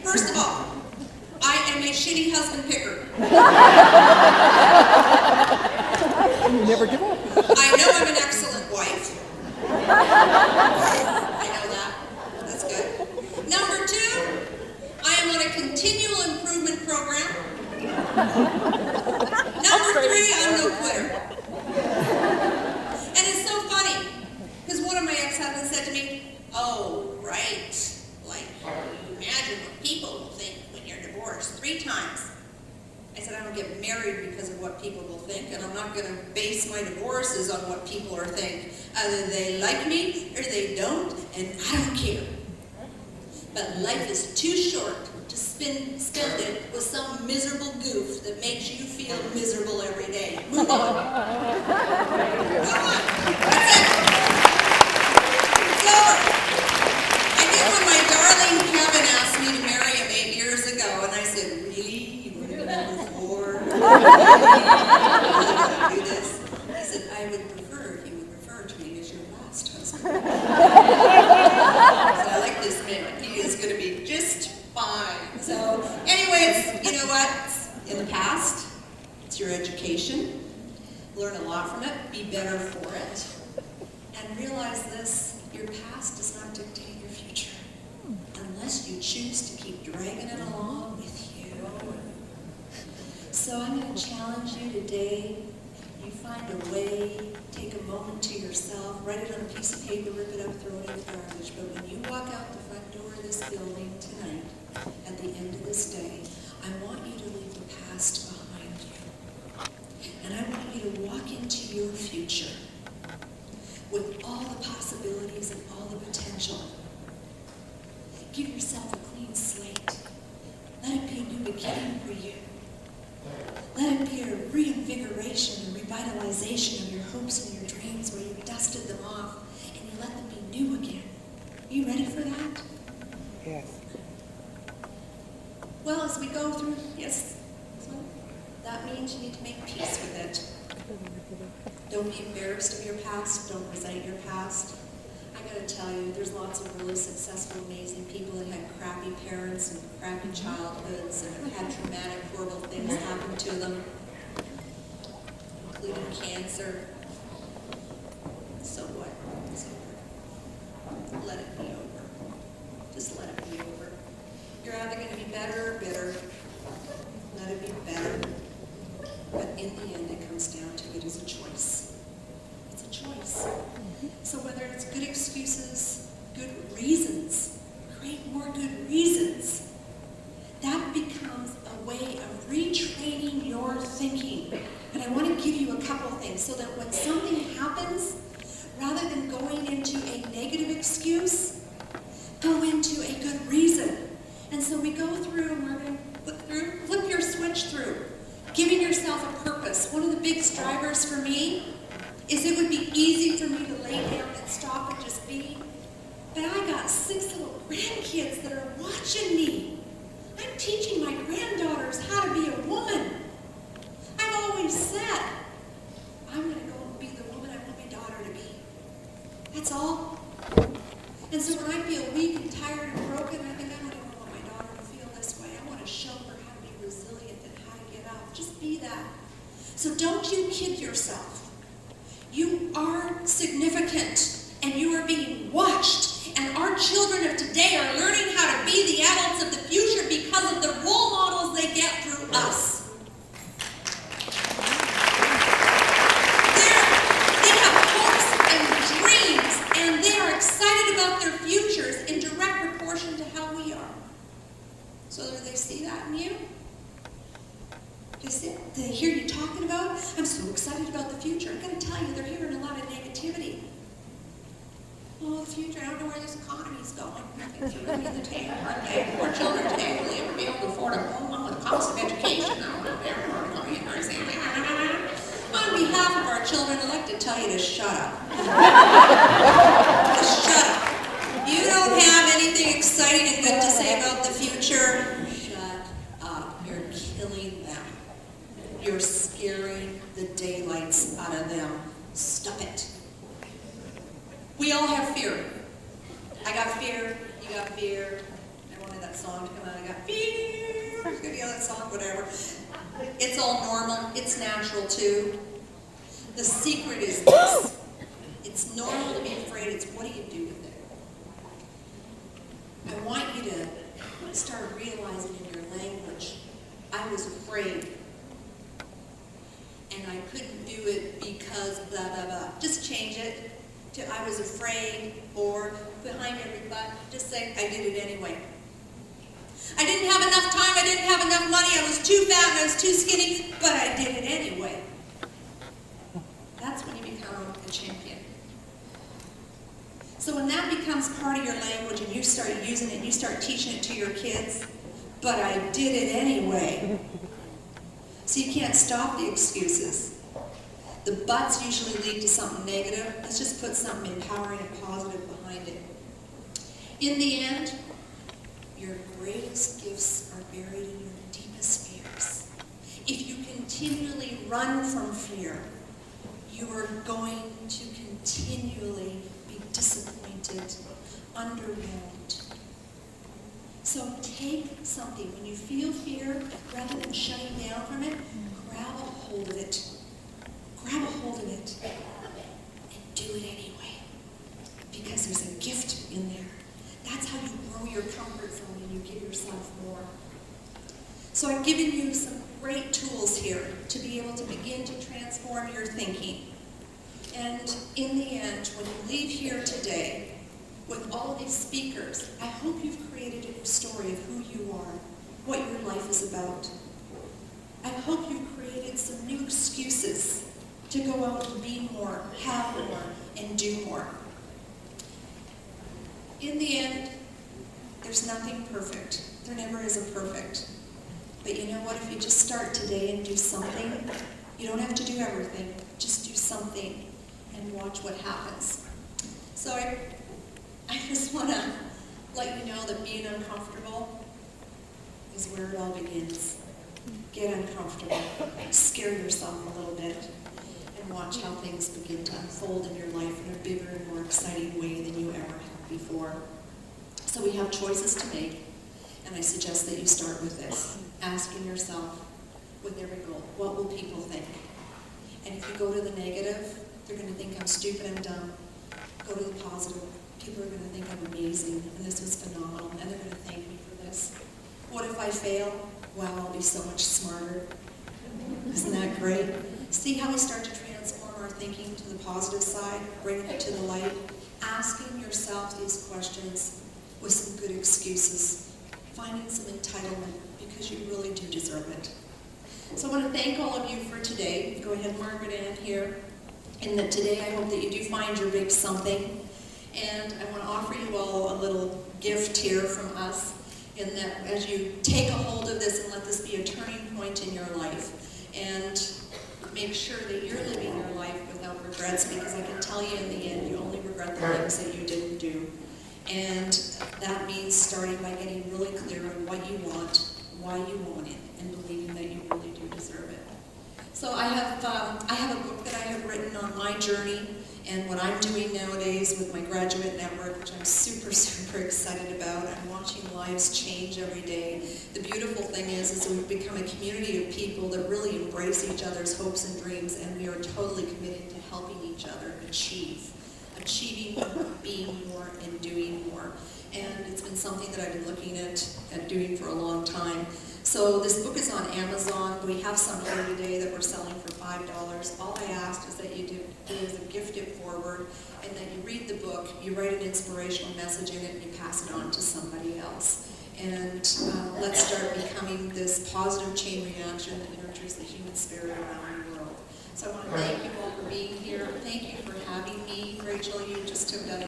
First of all, I am a shitty husband picker. You never give up. I know I'm an excellent wife. I know that. That's good. Number 2, I am on a continual improvement program. Number 3, I'm no quitter. And it's so funny, because one of my ex-husbands said to me, oh, right, like, you imagine what people will think when you're divorced 3 times. I said, I don't get married because of what people will think, and I'm not going to base my divorces on what people are think. Either they like me or they don't, and I don't care. But life is too short to spend it with some miserable goof that makes you feel miserable every day. Move on. Move on. That's it. It's over. I think when my darling Kevin asked me to marry him 8 years ago, and I said, really? You want to go before? Do this? He said, I would prefer if you would refer to me as your last husband. So I like this man. He is going to be just fine. So anyways, you know what? In the past, it's your education. Learn a lot from it. Be better for it. And realize this, your past does not dictate your future. Unless you choose to keep dragging it along with you. So I'm going to challenge you today. You find a way, take a moment to yourself, write it on a piece of paper, rip it up, throw it in the garbage. But when you walk out the front door of this building tonight, at the end of this day, I want you to leave the past behind you. And I want you to walk into your future with all the possibilities and all the potential. Give yourself a clean slate. Let it be a new beginning for you. Let it be a reinvigoration and revitalization of your hopes and your dreams where you've dusted them off and you let them be new again. Are you ready for that? Yes. Well, as we go through, yes, so that means you need to make peace with it. Don't be embarrassed of your past. Don't resent your past. I gotta tell you, there's lots of really successful, amazing people that had crappy parents and crappy childhoods and have had traumatic, horrible things happen to them, including cancer. So what? It's over. Let it be over. Just let it be over. You're either going to be better or bitter. Let it be better. But in the end, it comes down to it is a choice. It's a choice. So whether it's good excuses, good reasons, create more good reasons. That becomes a way of retraining your thinking. And I want to give you a couple things so that when something happens, rather than going into a negative excuse, go into a good reason. And so we go through and we're going to flip your switch through, giving yourself a purpose. One of the big drivers for me is it would be easy for me to lay down and stop and just be. But I got 6 little grandkids that are watching me. I'm teaching my granddaughters how to be a woman. I've always said, I'm going to go and be the woman I want my daughter to be. That's all. And so when I feel weak and tired and broken, I think I don't even want my daughter to feel this way. I want to show her how to be resilient and how to get up. Just be that. So don't you kid yourself. You are significant, and you are being watched. And our children of today are learning how to be the adults of the future because of the role models they get through us. They have hopes and dreams, and they are excited about their futures in direct proportion to how we are. So do they see that in you? They hear you talking about, I'm so excited about the future. I'm going to tell you, they're hearing a lot of negativity. Oh, the future, I don't know where this economy's going. Things are really in the tank, aren't they? Poor children today, will they ever be able to afford a home with the cost of education? I don't know if they're ever going to be here saying, on behalf of our children, I'd like to tell you to shut up. Just shut up. You don't have anything exciting and good to say about the future? Shut up. You're killing them. You're scaring the daylights out of them. Stop it. We all have fear. I got fear. You got fear. I wanted that song to come out. I got, it's gonna yell that song, whatever. It's all normal. It's natural too. The secret is this. It's normal to be afraid. It's what do you do with it? I want you to start realizing in your language, I was afraid. And I couldn't do it because blah, blah, blah. Just change it to I was afraid, or behind every but, just say I did it anyway. I didn't have enough time, I didn't have enough money, I was too fat and I was too skinny, but I did it anyway. That's when you become a champion. So when that becomes part of your language and you start using it and you start teaching it to your kids, but I did it anyway. So you can't stop the excuses. The buts usually lead to something negative. Let's just put something empowering and positive behind it. In the end, your greatest gifts are buried in your deepest fears. If you continually run from fear, you are going to continually be disappointed, underwhelmed. So take something. When you feel fear, rather than shutting down from it, grab a hold of it. Grab a hold of it and do it anyway. Because there's a gift in there. That's how you grow your comfort zone and you give yourself more. So I've given you some great tools here to be able to begin to transform your thinking. And in the end, when you leave here today, with all of these speakers, I hope you've created a new story of who you are, what your life is about. I hope you've created some new excuses to go out and be more, have more, and do more. In the end, there's nothing perfect. There never is a perfect. But you know what? If you just start today and do something, you don't have to do everything. Just do something and watch what happens. So I just want to let you know that being uncomfortable is where it all begins. Get uncomfortable. Scare yourself a little bit. And watch how things begin to unfold in your life in a bigger and more exciting way than you ever have before. So we have choices to make, and I suggest that you start with this, asking yourself with every goal, what will people think? And if you go to the negative, they're going to think I'm stupid, I'm dumb. Go to the positive. People are going to think I'm amazing, and this was phenomenal, and they're going to thank me for this. What if I fail? Wow, I'll be so much smarter. Isn't that great? See how we start to transform our thinking to the positive side, bringing it to the light, asking yourself these questions with some good excuses, finding some entitlement because you really do deserve it. So I want to thank all of you for today. Go ahead, Margaret Ann here. And that today I hope that you do find your big something. And I want to offer you all a little gift here from us, in that as you take a hold of this and let this be a turning point in your life, and make sure that you're living your life without regrets, because I can tell you in the end you only regret the things that you didn't do. And that means starting by getting really clear on what you want, why you want it, and believing that you really do deserve it. So I have a book that I have written on my journey and what I'm doing nowadays with my graduate network, which I'm super, super excited about. I'm watching lives change every day. The beautiful thing is we've become a community of people that really embrace each other's hopes and dreams, and we are totally committed to helping each other achieving more, being more, and doing more. And it's been something that I've been looking at doing for a long time. So this book is on Amazon. We have some here today that we're selling for $5. All I asked is that you do is gift it forward, and that you read the book, you write an inspirational message in it, and you pass it on to somebody else. And let's start becoming this positive chain reaction that